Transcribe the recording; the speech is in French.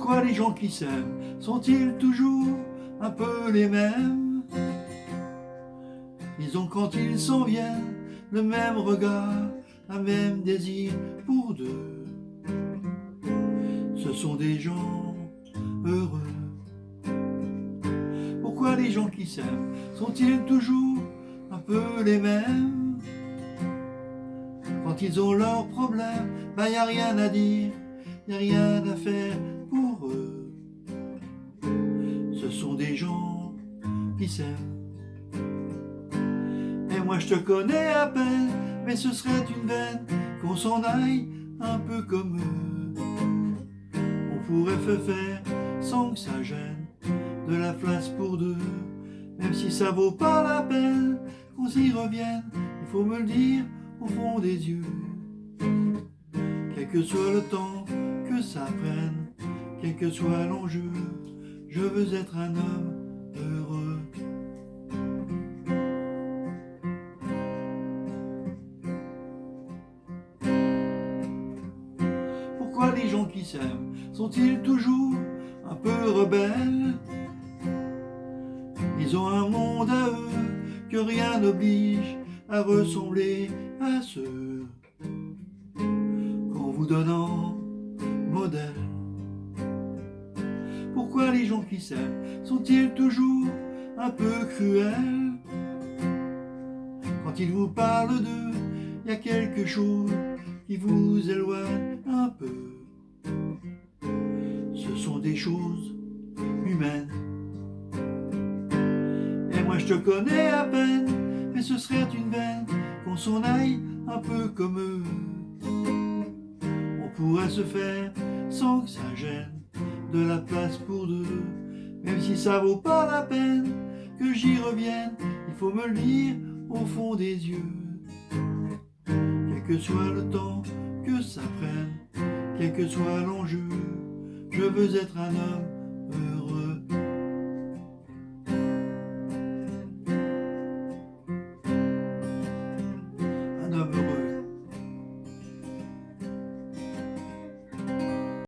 Pourquoi les gens qui s'aiment sont-ils toujours un peu les mêmes? Ils ont quand ils s'en viennent le même regard, un même désir pour deux. Ce sont des gens heureux. Pourquoi les gens qui s'aiment sont-ils toujours un peu les mêmes? Quand ils ont leurs problèmes, y a rien à dire, y a rien à faire pour eux. Ce sont des gens qui s'aiment. Et moi je te connais à peine, mais ce serait une veine qu'on s'en aille un peu comme eux. On pourrait se faire sans que ça gêne, de la place pour deux. Même si ça vaut pas la peine qu'on s'y revienne, il faut me le dire au fond des yeux. Quel que soit le temps que ça prenne, quel que soit l'enjeu, je veux être un homme heureux. Pourquoi les gens qui s'aiment sont-ils toujours un peu rebelles? Ils ont un monde à eux que rien n'oblige à ressembler à ceux qu'on vous donne en modèle. Pourquoi les gens qui s'aiment sont-ils toujours un peu cruels? Quand ils vous parlent d'eux, il y a quelque chose qui vous éloigne un peu. Ce sont des choses humaines. Et moi je te connais à peine, mais ce serait une veine qu'on s'en aille un peu comme eux. On pourrait se faire sans que ça gêne, de la place pour deux. Même si ça vaut pas la peine que j'y revienne, il faut me le dire au fond des yeux. Quel que soit le temps que ça prenne, quel que soit l'enjeu, je veux être un homme heureux.